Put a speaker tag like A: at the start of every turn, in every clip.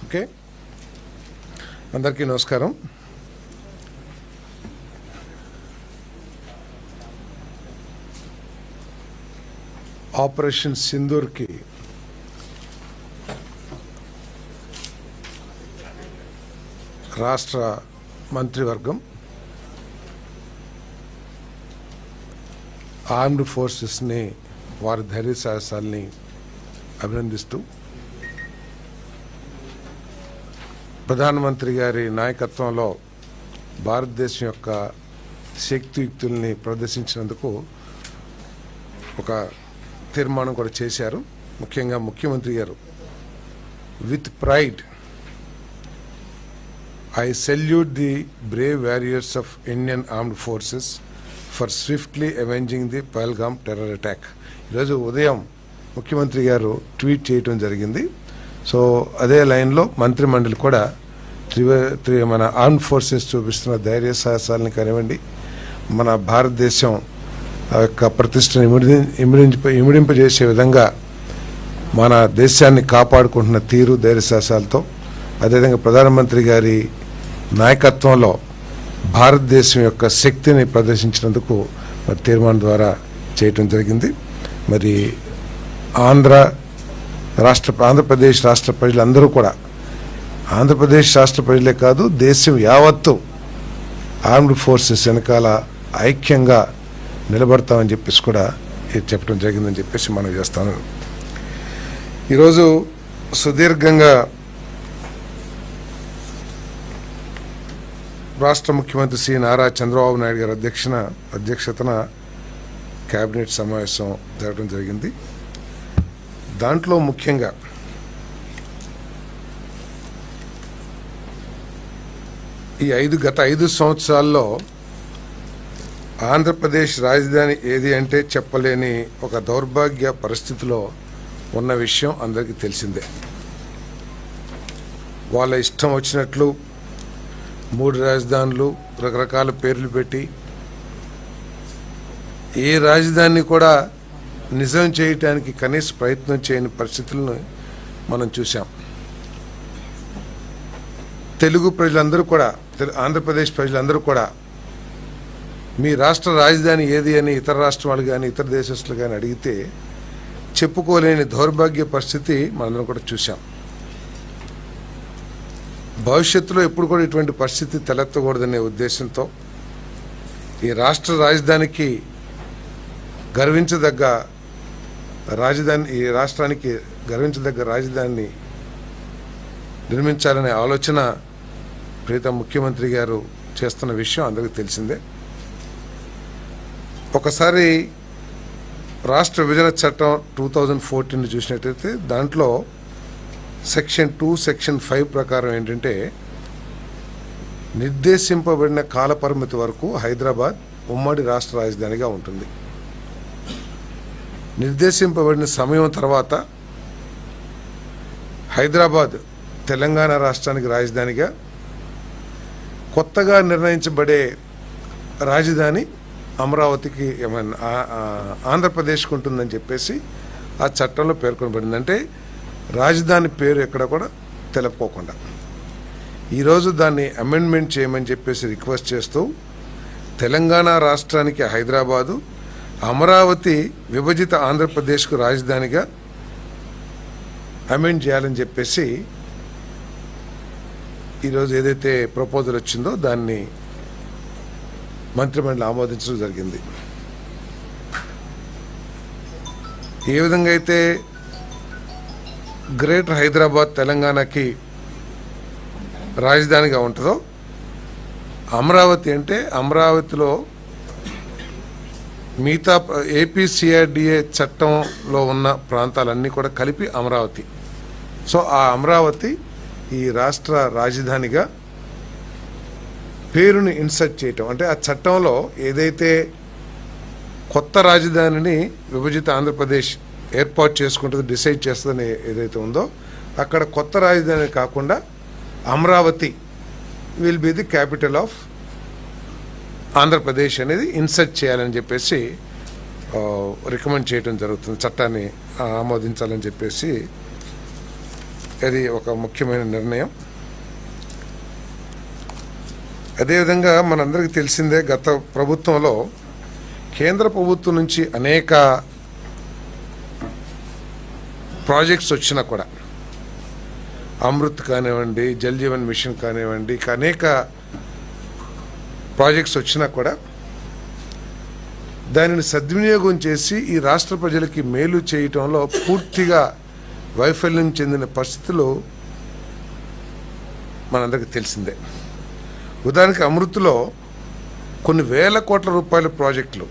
A: Okay, అందరికీ నమస్కారం. Operation సింధూర్కి రాష్ట్ర మంత్రివర్గం ఆర్మ్డ్ ఫోర్సెస్ని వారి ధైర్య సాహసాలని అభినందిస్తూ ప్రధానమంత్రి గారి నాయకత్వంలో భారతదేశం యొక్క శక్తియుక్తుల్ని ప్రదర్శించినందుకు ఒక తీర్మానం కూడా చేశారు. ముఖ్యంగా ముఖ్యమంత్రి గారు with pride I salute the brave warriors of Indian Armed Forces for swiftly avenging the Pahalgam terror attack. ఈరోజు ఉదయం ముఖ్యమంత్రి గారు ట్వీట్ చేయడం జరిగింది. సో అదే లైన్లో మంత్రిమండలి కూడా మన ఆర్మ్డ్ ఫోర్సెస్ చూపిస్తున్న ధైర్య సాహసాలని కానివ్వండి, మన భారతదేశం యొక్క ప్రతిష్టను ఇమిడింపజేసే విధంగా మన దేశాన్ని కాపాడుకుంటున్న తీరు ధైర్య సాహసాలతో, అదేవిధంగా ప్రధానమంత్రి గారి నాయకత్వంలో భారతదేశం యొక్క శక్తిని ప్రదర్శించినందుకు మరి తీర్మానం ద్వారా చేయటం జరిగింది. మరి ఆంధ్రప్రదేశ్ రాష్ట్ర ప్రజలందరూ కూడా, ఆంధ్రప్రదేశ్ రాష్ట్ర ప్రజలే కాదు దేశం యావత్తు ఆర్మ్డ్ ఫోర్సెస్ వెనకాల ఐక్యంగా నిలబడతామని చెప్పేసి కూడా చెప్పడం జరిగిందని చెప్పేసి మనం చేస్తాను. ఈరోజు సుదీర్ఘంగా రాష్ట్ర ముఖ్యమంత్రి శ్రీ నారా చంద్రబాబు నాయుడు గారి అధ్యక్షతన కేబినెట్ సమావేశం జరగడం జరిగింది. దాంట్లో ముఖ్యంగా గత 5 సంవత్సరాల్లో ఆంధ్రప్రదేశ్ రాజధాని ఏది అంటే చెప్పలేని ఒక దౌర్భాగ్య పరిస్థితిలో ఉన్న విషయం అందరికీ తెలిసిందే. వాళ్ళ ఇష్టం వచ్చినట్లు 3 రాజధానులు, రకరకాల పేర్లు పెట్టి ఏ రాజధానిని కూడా నిజం చేయటానికి కనీస ప్రయత్నం చేయని పరిస్థితులను మనం చూసాం. తెలుగు ప్రజలందరూ కూడా, ఆంధ్రప్రదేశ్ ప్రజలందరూ కూడా మీ రాష్ట్ర రాజధాని ఏది అని ఇతర రాష్ట్రాలు కానీ ఇతర దేశస్తులు కానీ అడిగితే చెప్పుకోలేని దౌర్భాగ్య పరిస్థితి మనందరం కూడా చూసాం. భవిష్యత్తులో ఎప్పుడు కూడా ఇటువంటి పరిస్థితి తలెత్తకూడదనే ఉద్దేశంతో ఈ రాష్ట్ర రాజధానికి గర్వించదగ్గ రాజధాని, ఈ రాష్ట్రానికి గర్వించదగ్గ రాజధానిని నిర్మించాలనే ఆలోచన ప్రీతం ముఖ్యమంత్రి గారు చేస్తున్న విషయం అందరికీ తెలిసిందే. ఒకసారి రాష్ట్ర విభజన చట్టం 2014 చూసినట్టయితే దాంట్లో సెక్షన్ 2, సెక్షన్ 5 ప్రకారం ఏంటంటే నిర్దేశింపబడిన కాలపరిమితి వరకు హైదరాబాద్ ఉమ్మడి రాష్ట్ర రాజధానిగా ఉంటుంది. నిర్దేశింపబడిన సమయం తర్వాత హైదరాబాద్ తెలంగాణ రాష్ట్రానికి రాజధానిగా, కొత్తగా నిర్ణయించబడే రాజధాని అమరావతికి ఆంధ్రప్రదేశ్కి ఉంటుందని చెప్పేసి ఆ చట్టంలో పేర్కొనబడింది. అంటే రాజధాని పేరు ఎక్కడ కూడా తెలుపుకోకుండా ఈరోజు దాన్ని అమెండ్మెంట్ చేయమని చెప్పేసి రిక్వెస్ట్ చేస్తూ తెలంగాణ రాష్ట్రానికి హైదరాబాదు, అమరావతి విభజిత ఆంధ్రప్రదేశ్కు రాజధానిగా అమెండ్ చేయాలని చెప్పేసి ఈరోజు ఏదైతే ప్రపోజల్ వచ్చిందో దాన్ని మంత్రిమండలి ఆమోదించడం జరిగింది. ఏ విధంగా అయితే గ్రేటర్ హైదరాబాద్ తెలంగాణకి రాజధానిగా ఉంటుందో, అమరావతి అంటే అమరావతిలో మిగతా ఏపీసీఆర్డీఏ చట్టంలో ఉన్న ప్రాంతాలన్నీ కూడా కలిపి అమరావతి. సో ఆ అమరావతి ఈ రాష్ట్ర రాజధానిగా పేరుని ఇన్సర్ట్ చేయటం, అంటే ఆ చట్టంలో ఏదైతే కొత్త రాజధానిని విభజిత ఆంధ్రప్రదేశ్ ఏర్పాటు చేసుకుంటుంది, డిసైడ్ చేస్తుందని ఏదైతే ఉందో అక్కడ కొత్త రాజధాని కాకుండా Amaravati will be the capital of Andhra Pradesh అనేది ఇన్సర్ట్ చేయాలని చెప్పేసి రికమెండ్ చేయడం జరుగుతుంది. చట్టాన్ని ఆమోదించాలని చెప్పేసి అది ఒక ముఖ్యమైన నిర్ణయం. అదేవిధంగా మనందరికీ తెలిసిందే, గత ప్రభుత్వంలో కేంద్ర ప్రభుత్వం నుంచి అనేక ప్రాజెక్ట్స్ వచ్చినా కూడా, అమృత్ కానివ్వండి, జల్ జీవన్ మిషన్ కానివ్వండి, అనేక ప్రాజెక్ట్స్ వచ్చినా కూడా దానిని సద్వినియోగం చేసి ఈ రాష్ట్ర ప్రజలకి మేలు చేయటంలో పూర్తిగా వైఫల్యం చెందిన పరిస్థితులు మనందరికీ తెలిసిందే. ఉదాహరణకి అమృత్లో కొన్ని వేల కోట్ల రూపాయల ప్రాజెక్టులు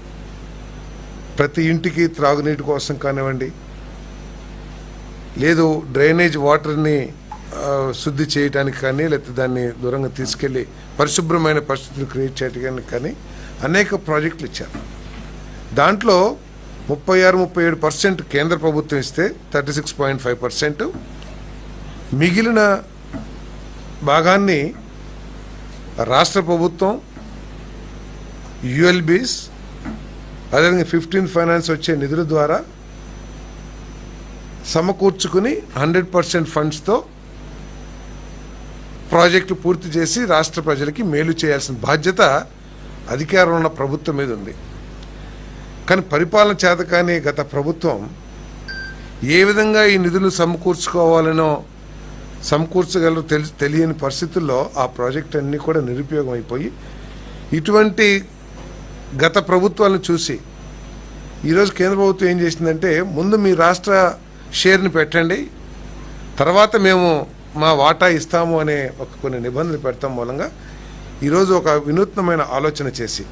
A: ప్రతి ఇంటికి త్రాగునీటి కోసం కానివ్వండి, లేదు డ్రైనేజ్ వాటర్ని శుద్ధి చేయడానికి కానీ, లేకపోతే దాన్ని దూరంగా తీసుకెళ్లి పరిశుభ్రమైన పరిస్థితులు క్రియేట్ చేయడానికి కానీ అనేక ప్రాజెక్టులు ఇచ్చారు. దాంట్లో 36-37% కేంద్ర ప్రభుత్వం ఇస్తే 36.5%, మిగిలిన భాగాన్ని రాష్ట్ర ప్రభుత్వం, యుఎల్బీస్, అదేవిధంగా 15th ఫైనాన్స్ వచ్చే నిధుల ద్వారా సమకూర్చుకుని 100% ఫండ్స్తో ప్రాజెక్టులు పూర్తి చేసి రాష్ట్ర ప్రజలకి మేలు చేయాల్సిన బాధ్యత అధికారం ఉన్న ప్రభుత్వం మీద ఉంది. కానీ పరిపాలన చేత కానీ గత ప్రభుత్వం ఏ విధంగా ఈ నిధులు సమకూర్చగలరో తెలియని పరిస్థితుల్లో ఆ ప్రాజెక్ట్ అన్నీ కూడా నిరుపయోగం అయిపోయి, ఇటువంటి గత ప్రభుత్వాలను చూసి ఈరోజు కేంద్ర ప్రభుత్వం ఏం చేసిందంటే, ముందు మీ రాష్ట్ర షేర్ని పెట్టండి, తర్వాత మేము మా వాటా ఇస్తాము అనే కొన్ని నిబంధనలు పెడతాం మూలంగా ఈరోజు ఒక వినూత్నమైన ఆలోచన చేసి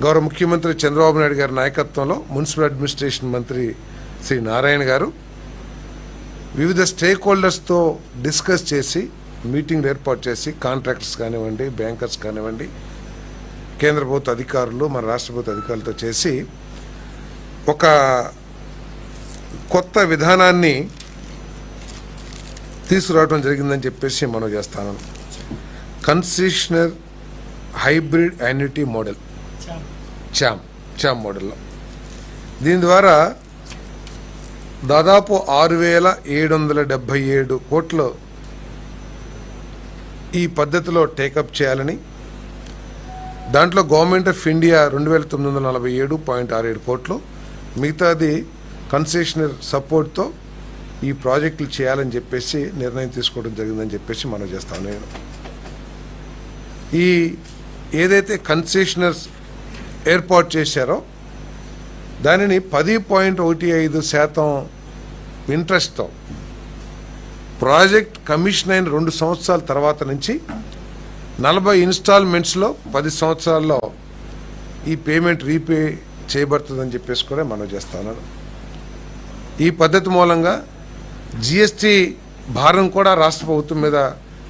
A: గౌరవ ముఖ్యమంత్రి చంద్రబాబు నాయుడు గారి నాయకత్వంలో మున్సిపల్ అడ్మినిస్ట్రేషన్ మంత్రి శ్రీ నారాయణ గారు వివిధ స్టేక్ హోల్డర్స్తో డిస్కస్ చేసి మీటింగ్లు ఏర్పాటు చేసి, కాంట్రాక్టర్స్ కానివ్వండి, బ్యాంకర్స్ కానివ్వండి, కేంద్ర ప్రభుత్వ అధికారులు, మన రాష్ట్ర ప్రభుత్వ అధికారులతో చేసి ఒక కొత్త విధానాన్ని తీసుకురావడం జరిగిందని చెప్పేసి మనం చేస్తాను. కన్సెషనర్ హైబ్రిడ్ యాన్యుటీ మోడల్, చామ్ మోడల్లో, దీని ద్వారా దాదాపు 6,777 కోట్లు ఈ పద్ధతిలో టేకప్ చేయాలని, దాంట్లో గవర్నమెంట్ ఆఫ్ ఇండియా 2,947.67 కోట్లు, మిగతాది కన్సెషనర్ సపోర్ట్తో ఈ ప్రాజెక్టులు చేయాలని చెప్పేసి నిర్ణయం తీసుకోవడం జరిగిందని చెప్పేసి మనం చేస్తాం. నేను ఈ ఏదైతే కన్సెషనర్స్ ఏర్పాటు చేశారో దానిని 10.15% ఇంట్రెస్ట్తో ప్రాజెక్ట్ కమిషన్ అయిన 2 సంవత్సరాల తర్వాత నుంచి 40 ఇన్స్టాల్మెంట్స్లో 10 సంవత్సరాల్లో ఈ పేమెంట్ రీపే చేయబడుతుందని చెప్పేసి కూడా మనం చేస్తాను. ఈ పద్ధతి మూలంగా జిఎస్టీ భారం కూడా రాష్ట్ర ప్రభుత్వం మీద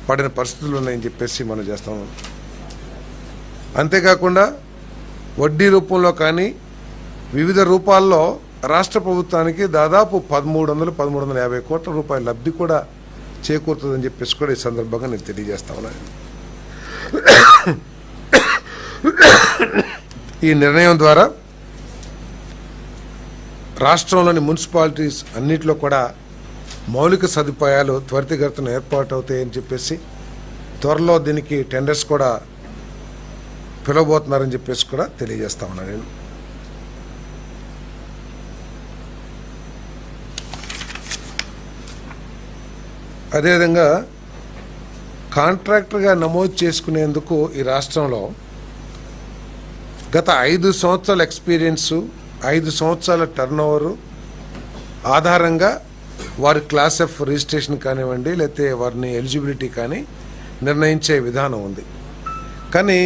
A: పడిన పరిస్థితులు ఉన్నాయని చెప్పేసి మనం చేస్తాము. అంతేకాకుండా వడ్డీ రూపంలో కానీ వివిధ రూపాల్లో రాష్ట్ర ప్రభుత్వానికి దాదాపు 1,350 కోట్ల రూపాయల లబ్ధి కూడా చేకూరుతుందని చెప్పేసి కూడా ఈ సందర్భంగా నేను తెలియజేస్తా ఉన్నాను. ఈ నిర్ణయం ద్వారా రాష్ట్రంలోని మున్సిపాలిటీస్ అన్నింటిలో కూడా మౌలిక సదుపాయాలు త్వరితగతిన ఏర్పాటు అవుతాయని చెప్పేసి, త్వరలో దీనికి టెండర్స్ కూడా పిలవబోతున్నారని చెప్పేసి కూడా తెలియజేస్తా ఉన్నాను నేను. అదేవిధంగా కాంట్రాక్టర్గా నమోదు చేసుకునేందుకు ఈ రాష్ట్రంలో గత 5 సంవత్సరాల ఎక్స్పీరియన్సు, 5 సంవత్సరాల టర్నోవరు ఆధారంగా వారి క్లాస్ ఆఫ్ రిజిస్ట్రేషన్ కానివ్వండి, లేకపోతే వారిని ఎలిజిబిలిటీ కానీ నిర్ణయించే విధానం ఉంది. కానీ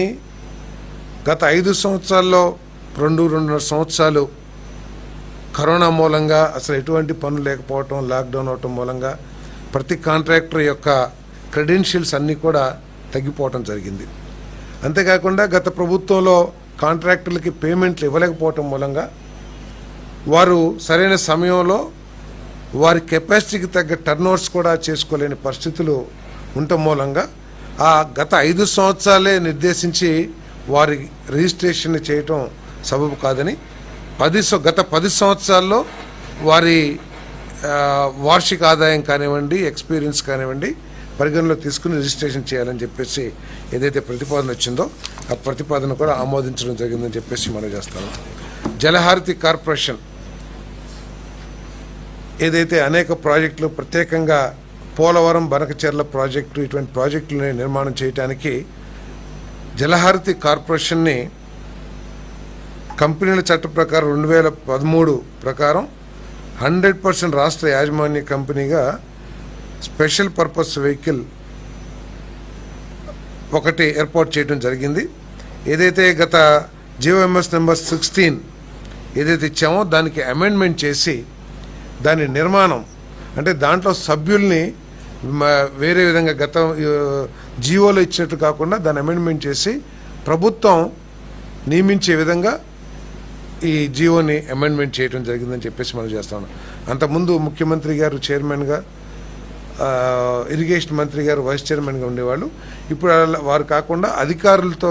A: గత 5 సంవత్సరాల్లో 2-2.5 సంవత్సరాలు కరోనా మూలంగా అసలు ఎటువంటి పనులు లేకపోవటం, లాక్డౌన్ అవటం మూలంగా ప్రతి కాంట్రాక్టర్ యొక్క క్రెడెన్షియల్స్ అన్నీ కూడా తగ్గిపోవటం జరిగింది. అంతేకాకుండా గత ప్రభుత్వంలో కాంట్రాక్టర్లకి పేమెంట్లు ఇవ్వలేకపోవటం మూలంగా వారు సరైన సమయంలో వారి కెపాసిటీకి తగ్గ టర్నోవర్స్ కూడా చేసుకోలేని పరిస్థితులు ఉండటం మూలంగా ఆ గత 5 సంవత్సరాలే నిర్దేశించి వారి రిజిస్ట్రేషన్ చేయటం సబబు కాదని, గత 10 సంవత్సరాల్లో వారి వార్షిక ఆదాయం కానివ్వండి, ఎక్స్పీరియన్స్ కానివ్వండి పరిగణలో తీసుకుని రిజిస్ట్రేషన్ చేయాలని చెప్పేసి ఏదైతే ప్రతిపాదన వచ్చిందో ఆ ప్రతిపాదన కూడా ఆమోదించడం జరిగిందని చెప్పేసి మనం చేస్తాము. జలహారతి కార్పొరేషన్ ఏదైతే అనేక ప్రాజెక్టులు, ప్రత్యేకంగా పోలవరం, బనకచెర్ల ప్రాజెక్టు, ఇటువంటి ప్రాజెక్టులని నిర్మాణం చేయడానికి జలహారతి కార్పొరేషన్ని కంపెనీల చట్ట ప్రకారం 2013 ప్రకారం 100% రాష్ట్ర యాజమాన్య కంపెనీగా స్పెషల్ పర్పస్ వెహికల్ ఒకటి ఏర్పాటు చేయడం జరిగింది. ఏదైతే గత జిఓఎంఎస్ నెంబర్ 16 ఏదైతే ఇచ్చామో దానికి అమెండ్మెంట్ చేసి దాని నిర్మాణం అంటే దాంట్లో సభ్యుల్ని వేరే విధంగా గత జియోలో ఇచ్చినట్టు కాకుండా దాన్ని అమెండ్మెంట్ చేసి ప్రభుత్వం నియమించే విధంగా ఈ జియోని అమెండ్మెంట్ చేయడం జరిగిందని చెప్పేసి మనం చేస్తాం. అంతకుముందు ముఖ్యమంత్రి గారు చైర్మన్గా, ఇరిగేషన్ మంత్రి గారు వైస్ చైర్మన్గా ఉండేవాళ్ళు. ఇప్పుడు వారు కాకుండా అధికారులతో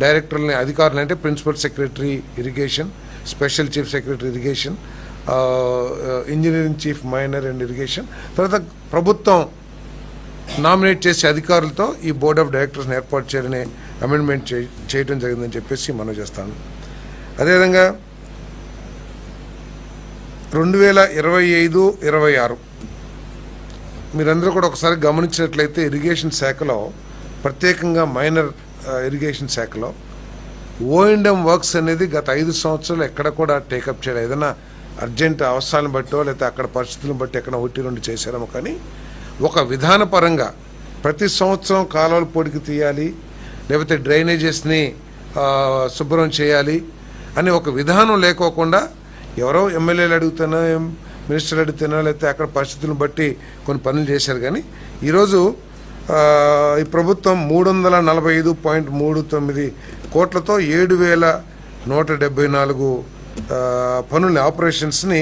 A: డైరెక్టర్లని, అధికారులు అంటే principal secretary irrigation, special chief secretary irrigation, engineering chief minor and irrigation, తర్వాత ప్రభుత్వం నామినేట్ చేసే అధికారులతో ఈ బోర్డ్ ఆఫ్ డైరెక్టర్స్ని ఏర్పాటు చేయాలని అమెండ్మెంట్ చేయడం జరిగిందని చెప్పేసి మనం చేస్తాను. అదేవిధంగా 2025-26 మీరందరూ కూడా ఒకసారి గమనించినట్లయితే ఇరిగేషన్ శాఖలో, ప్రత్యేకంగా మైనర్ ఇరిగేషన్ శాఖలో O&M వర్క్స్ అనేది గత 5 సంవత్సరాలు ఎక్కడ కూడా టేకప్ చేయలేదు. ఏదైనా అర్జెంట్ అవసరాలను బట్టో లేకపోతే అక్కడ పరిస్థితులను బట్టి ఎక్కడ 1-2 చేశారేమో, కానీ ఒక విధానపరంగా ప్రతి సంవత్సరం కాలువలు పొడికి తీయాలి, లేకపోతే డ్రైనేజెస్ని శుభ్రం చేయాలి అని ఒక విధానం లేకోకుండా ఎవరో ఎమ్మెల్యేలు అడుగుతున్నా, మినిస్టర్లు అడుగుతున్నా, లేకపోతే అక్కడ పరిస్థితులను బట్టి కొన్ని పనులు చేశారు. కానీ ఈరోజు ఈ ప్రభుత్వం 345.39 కోట్లతో 7,174 పనుల్ని, ఆపరేషన్స్ని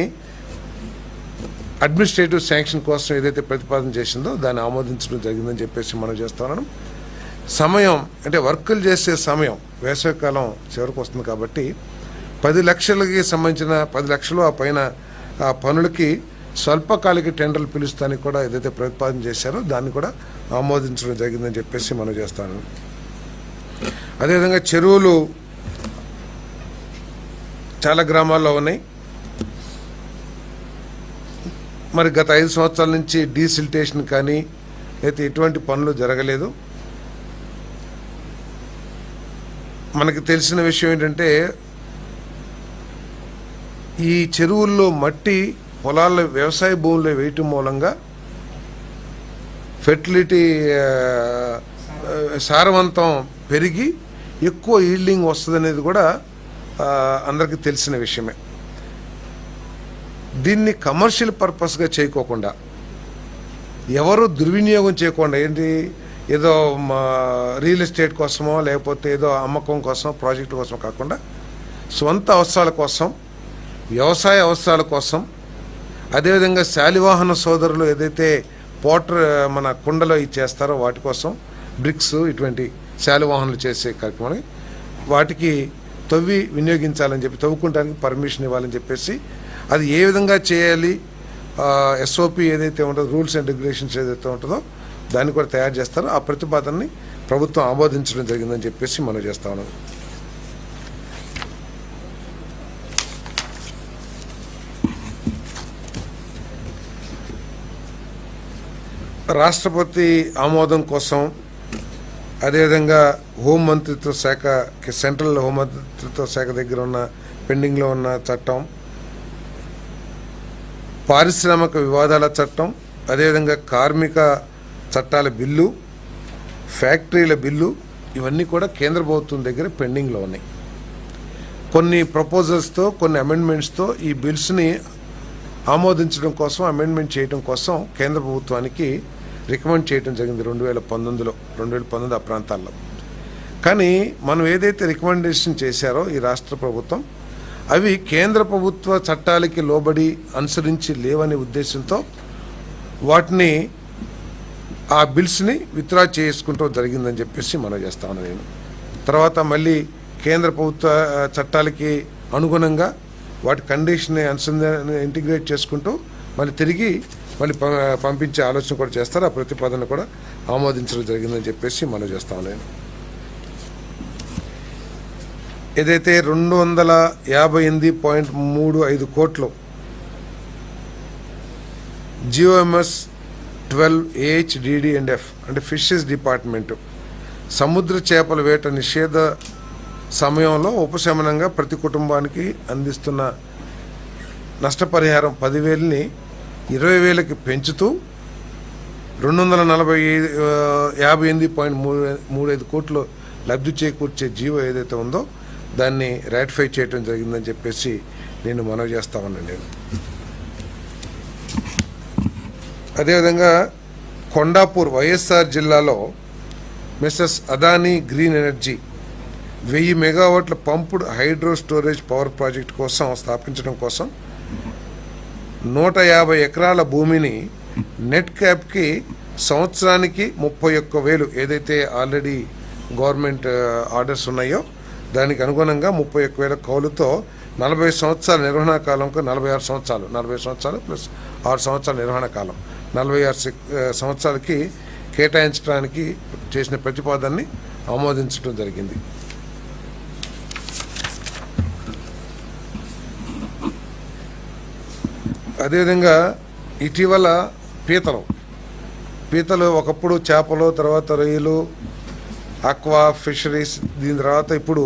A: అడ్మినిస్ట్రేటివ్ శాంక్షన్ కోసం ఏదైతే ప్రతిపాదన చేసిందో దాన్ని ఆమోదించడం జరిగిందని చెప్పేసి మనం చేస్తున్నాం. సమయం అంటే వర్కులు చేసే సమయం వేసవికాలం చివరికి వస్తుంది కాబట్టి 10 లక్షలకి సంబంధించిన 10 లక్షలు ఆ పైన ఆ పనులకి స్వల్పకాలిక టెండర్లు పిలుస్తానికి కూడా ఏదైతే ప్రతిపాదన చేశారో దాన్ని కూడా ఆమోదించడం జరిగిందని చెప్పేసి మనం చేస్తాను. అదేవిధంగా చెరువులు చాలా గ్రామాల్లో ఉన్నాయి. మరి గత 5 సంవత్సరాల నుంచి డీసిల్టేషన్ కానీ అయితే ఎటువంటి పనులు జరగలేదు. మనకి తెలిసిన విషయం ఏంటంటే ఈ చెరువుల్లో మట్టి పొలాల్లో, వ్యవసాయ భూముల్లో వేయటం మూలంగా ఫెర్టిలిటీ, సారవంతం పెరిగి ఎక్కువ ఈల్డింగ్ వస్తుంది అనేది కూడా అందరికీ తెలిసిన విషయమే. దీన్ని కమర్షియల్ పర్పస్గా చేయకోకుండా, ఎవరు దుర్వినియోగం చేయకుండా, ఏంటి ఏదో రియల్ ఎస్టేట్ కోసమో లేకపోతే ఏదో అమ్మకం కోసం, ప్రాజెక్టు కోసం కాకుండా స్వంత అవసరాల కోసం, వ్యవసాయ అవసరాల కోసం, అదేవిధంగా శాలివాహన సోదరులు ఏదైతే పోటర్ మన కుండలో ఇచ్చేస్తారో వాటి కోసం, బ్రిక్స్ ఇటువంటి శాలివాహనలు చేసే కార్యక్రమాన్ని వాటికి తవ్వి వినియోగించాలని చెప్పి, తవ్వుకుంటానికి పర్మిషన్ ఇవ్వాలని చెప్పేసి, అది ఏ విధంగా చేయాలి, SOP ఏదైతే ఉంటుందో, రూల్స్ అండ్ రెగ్యులేషన్స్ ఏదైతే ఉంటుందో దాన్ని కూడా తయారు చేస్తారో ఆ ప్రతిపాదనని ప్రభుత్వం ఆమోదించడం జరిగిందని చెప్పేసి మనం చేస్తా ఉన్నాం. రాష్ట్రపతి ఆమోదం కోసం, అదేవిధంగా హోంమంత్రిత్వ శాఖ, సెంట్రల్ హోంమంత్రిత్వ శాఖ దగ్గర ఉన్న పెండింగ్లో ఉన్న చట్టం, పారిశ్రామిక వివాదాల చట్టం, అదేవిధంగా కార్మిక చట్టాల బిల్లు, ఫ్యాక్టరీల బిల్లు, ఇవన్నీ కూడా కేంద్ర ప్రభుత్వం దగ్గర పెండింగ్లో ఉన్నాయి. కొన్ని ప్రపోజల్స్తో, కొన్ని అమెండ్మెంట్స్తో ఈ బిల్స్ని ఆమోదించడం కోసం, అమెండ్మెంట్ చేయడం కోసం కేంద్ర ప్రభుత్వానికి రికమెండ్ చేయడం జరిగింది 2019 ఆ ప్రాంతాల్లో. కానీ మనం ఏదైతే రికమెండేషన్ చేశారో ఈ రాష్ట్ర ప్రభుత్వం, అవి కేంద్ర ప్రభుత్వ చట్టాలకి లోబడి అనుసరించి లేవనే ఉద్దేశంతో వాటిని, ఆ బిల్స్ని విత్డ్రా చేసుకుంటూ జరిగిందని చెప్పేసి మనం చేస్తా ఉన్నాను నేను. తర్వాత మళ్ళీ కేంద్ర ప్రభుత్వ చట్టాలకి అనుగుణంగా వాటి కండిషన్ని ఇంటిగ్రేట్ చేసుకుంటూ మళ్ళీ తిరిగి పంపించే ఆలోచన కూడా చేస్తారు. ఆ ప్రతిపాదన కూడా ఆమోదించడం జరిగిందని చెప్పేసి మనం చేస్తాం. నేను ఏదైతే 258.35 కోట్లు GOMS 12 AHDD&F అంటే ఫిషెస్ డిపార్ట్మెంట్ సముద్ర చేపల వేట నిషేధ సమయంలో ఉపశమనంగా ప్రతి కుటుంబానికి అందిస్తున్న నష్టపరిహారం 10,000ని 20,000కి పెంచుతూ 258.35 కోట్లు లబ్ధి చేకూర్చే జీవో ఏదైతే ఉందో దాన్ని రాటిఫై చేయడం జరిగిందని చెప్పేసి నేను మనవి చేస్తా ఉన్నాను. నేను అదేవిధంగా కొండాపూర్ వైఎస్ఆర్ జిల్లాలో మిస్సెస్ అదానీ గ్రీన్ ఎనర్జీ 1000 మెగావాట్ల pumped hydro storage power project కోసం స్థాపించడం కోసం 150 ఎకరాల భూమిని నెట్ క్యాప్కి సంవత్సరానికి 31,000 ఏదైతే ఆల్రెడీ గవర్నమెంట్ ఆర్డర్స్ ఉన్నాయో దానికి అనుగుణంగా 31,000 కౌలుతో 40 సంవత్సరాల నిర్వహణ కాలంకు 46 సంవత్సరాలు 40 సంవత్సరాలు ప్లస్ 6 సంవత్సరాల నిర్వహణ కాలం 46 సంవత్సరాలకి కేటాయించడానికి చేసిన ప్రతిపాదనని ఆమోదించడం జరిగింది. అదేవిధంగా ఇటీవల పీతలు ఒకప్పుడు చేపలు, తర్వాత రొయ్యలు, ఆక్వా ఫిషరీస్, దీని తర్వాత ఇప్పుడు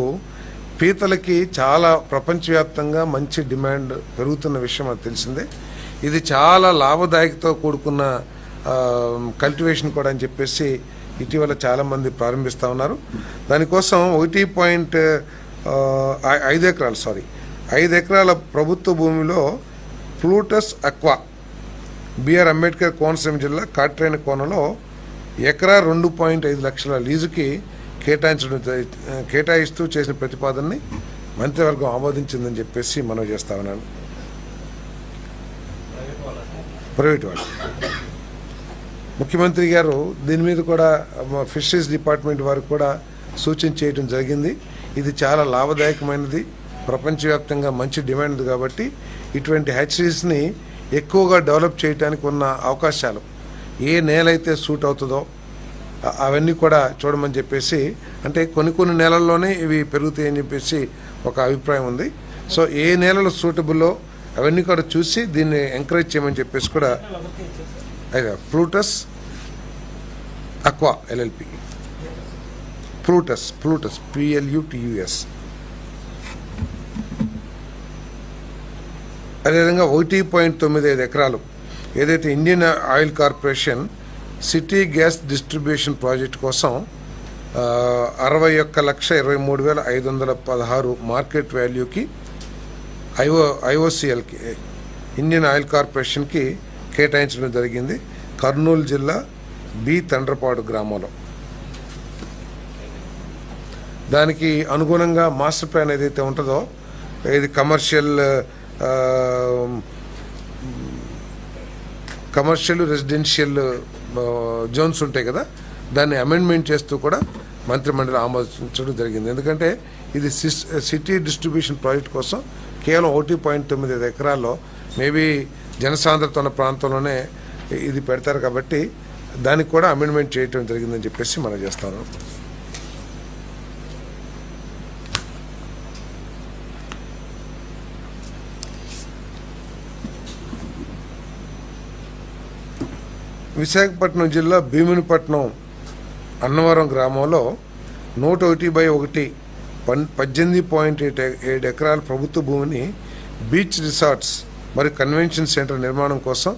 A: పీతలకి చాలా ప్రపంచవ్యాప్తంగా మంచి డిమాండ్ పెరుగుతున్న విషయం అది తెలిసిందే. ఇది చాలా లాభదాయకతో కూడుకున్న కల్టివేషన్ కూడా అని చెప్పేసి ఇటీవల చాలామంది ప్రారంభిస్తూ ఉన్నారు. దానికోసం 5 ఎకరాల ప్రభుత్వ భూమిలో Plutus aqua BR Ambedkar Konaseema జిల్లా కాట్రేని కోనలో ఎకరా 2.5 లక్షల లీజుకి కేటాయిస్తూ చేసిన ప్రతిపాదనని మంత్రివర్గం ఆమోదించిందని చెప్పేసి మనం చేస్తా ఉన్నాను. ప్రైవేట్ వాళ్ళు ముఖ్యమంత్రి గారు దీని మీద కూడా ఫిషరీస్ డిపార్ట్మెంట్ వారికి కూడా సూచన చేయడం జరిగింది. ఇది చాలా లాభదాయకమైనది, ప్రపంచవ్యాప్తంగా మంచి డిమాండ్ ఉంది కాబట్టి ఇటువంటి హ్యాచరీస్ని ఎక్కువగా డెవలప్ చేయడానికి ఉన్న అవకాశాలు ఏ నేలైతే సూట్ అవుతుందో అవన్నీ కూడా చూడమని చెప్పేసి, అంటే కొన్ని నేలల్లోనే ఇవి పెరుగుతాయని చెప్పేసి ఒక అభిప్రాయం ఉంది. సో ఏ నేలలు సూటబుల్లో అవన్నీ కూడా చూసి దీన్ని ఎంకరేజ్ చేయమని చెప్పేసి కూడా Plutus aqua LLP Plutus PLUTUS. అదేవిధంగా 1.95 ఎకరాలు ఏదైతే Indian oil corporation city gas distribution project కోసం 61,23,516 మార్కెట్ వాల్యూకి IOCLకి ఇండియన్ ఆయిల్ కార్పొరేషన్కి కేటాయించడం జరిగింది. కర్నూలు జిల్లా బి తండ్రపాడు గ్రామంలో దానికి అనుగుణంగా మాస్టర్ ప్లాన్ ఏదైతే ఉంటుందో ఇది కమర్షియల్ రెసిడెన్షియల్ జోన్స్ ఉంటాయి కదా, దాన్ని అమెండ్మెంట్ చేస్తూ కూడా మంత్రిమండలి ఆమోదించడం జరిగింది. ఎందుకంటే ఇది సిటీ డిస్ట్రిబ్యూషన్ ప్రాజెక్ట్ కోసం కేవలం 1.95 ఎకరాల్లో మేబీ జనసాంద్రత ఉన్న ప్రాంతంలోనే ఇది పెడతారు కాబట్టి దానికి కూడా అమెండ్మెంట్ చేయడం జరిగిందని చెప్పేసి మనం చేస్తాను. విశాఖపట్నం జిల్లా భీమునిపట్నం అన్నవరం గ్రామంలో 101/1 18.7 ఎకరాల ప్రభుత్వ భూమిని బీచ్ రిసార్ట్స్ మరియు కన్వెన్షన్ సెంటర్ నిర్మాణం కోసం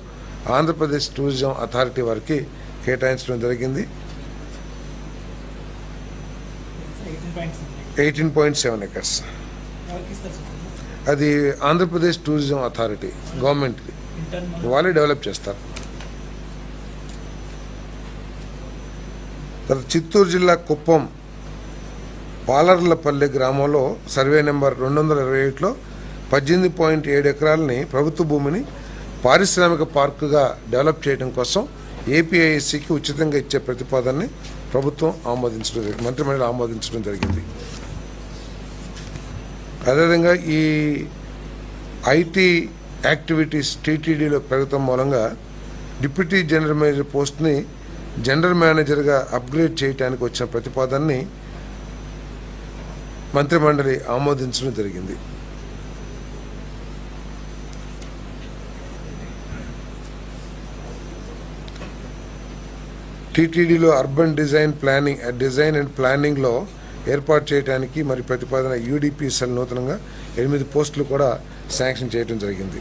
A: ఆంధ్రప్రదేశ్ టూరిజం అథారిటీ వారికి కేటాయించడం జరిగింది. 18.7 ఎకర్స్. అది ఆంధ్రప్రదేశ్ టూరిజం అథారిటీ గవర్నమెంట్ వాళ్ళే డెవలప్ చేస్తారు. తర్వాత చిత్తూరు జిల్లా కుప్పం పాలర్లపల్లి గ్రామంలో సర్వే నెంబర్ 227లో 18.7 ఎకరాలని ప్రభుత్వ భూమిని పారిశ్రామిక పార్కుగా డెవలప్ చేయడం కోసం APISCకి ఉచితంగా ఇచ్చే ప్రతిపాదనని ప్రభుత్వం మంత్రిమండలి ఆమోదించడం జరిగింది. అదేవిధంగా ఈ IT యాక్టివిటీస్ టీటీడీలో పెరగటం మూలంగా డిప్యూటీ జనరల్ మేనేజర్ పోస్ట్ని జనరల్ మేనేజర్గా అప్గ్రేడ్ చేయడానికి వచ్చిన ప్రతిపాదనని మంత్రిమండలి ఆమోదించడం జరిగింది. టీటీడీలో అర్బన్ డిజైన్ అండ్ ప్లానింగ్లో ఏర్పాటు చేయడానికి మరి ప్రతిపాదన యూడిపిఎస్ఎల్ నూతనంగా 8 పోస్టులు కూడా శాంక్షన్ చేయడం జరిగింది.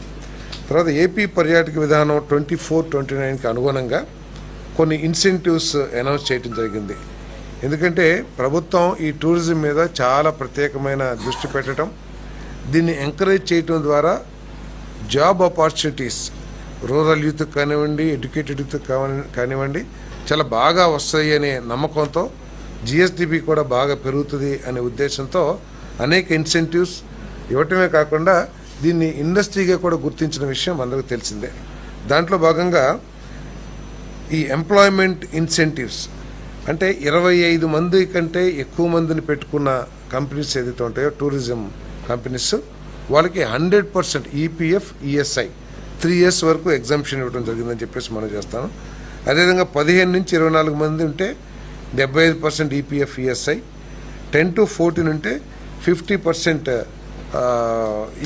A: తర్వాత ఏపీ పర్యాటక విధానం 24-29కి అనుగుణంగా కొన్ని ఇన్సెంటివ్స్ అనౌన్స్ చేయడం జరిగింది. ఎందుకంటే ప్రభుత్వం ఈ టూరిజం మీద చాలా ప్రత్యేకమైన దృష్టి పెట్టడం, దీన్ని ఎంకరేజ్ చేయడం ద్వారా జాబ్ ఆపర్చునిటీస్ రూరల్ యూత్ కానివ్వండి, ఎడ్యుకేటెడ్ యూత్ కానివ్వండి చాలా బాగా వస్తాయి అనే నమ్మకంతో జిఎస్డిపి కూడా బాగా పెరుగుతుంది అనే ఉద్దేశంతో అనేక ఇన్సెంటివ్స్ ఇవ్వటమే కాకుండా దీన్ని ఇండస్ట్రీగా కూడా గుర్తించిన విషయం అందరికీ తెలిసిందే. దాంట్లో భాగంగా ఈ ఎంప్లాయ్మెంట్ ఇన్సెంటివ్స్ అంటే 25 మంది కంటే ఎక్కువ మందిని పెట్టుకున్న కంపెనీస్ ఏదైతే ఉంటాయో టూరిజం కంపెనీస్ వాళ్ళకి 100% ఈపీఎఫ్ ఈఎస్ఐ 3 years వరకు ఎగ్జామ్షన్ ఇవ్వడం జరిగిందని చెప్పేసి మనం చేస్తాను. అదేవిధంగా 15 నుంచి 24 మంది ఉంటే 75% ఈపీఎఫ్ ఈఎస్ఐ, 10 to 14 ఉంటే 50%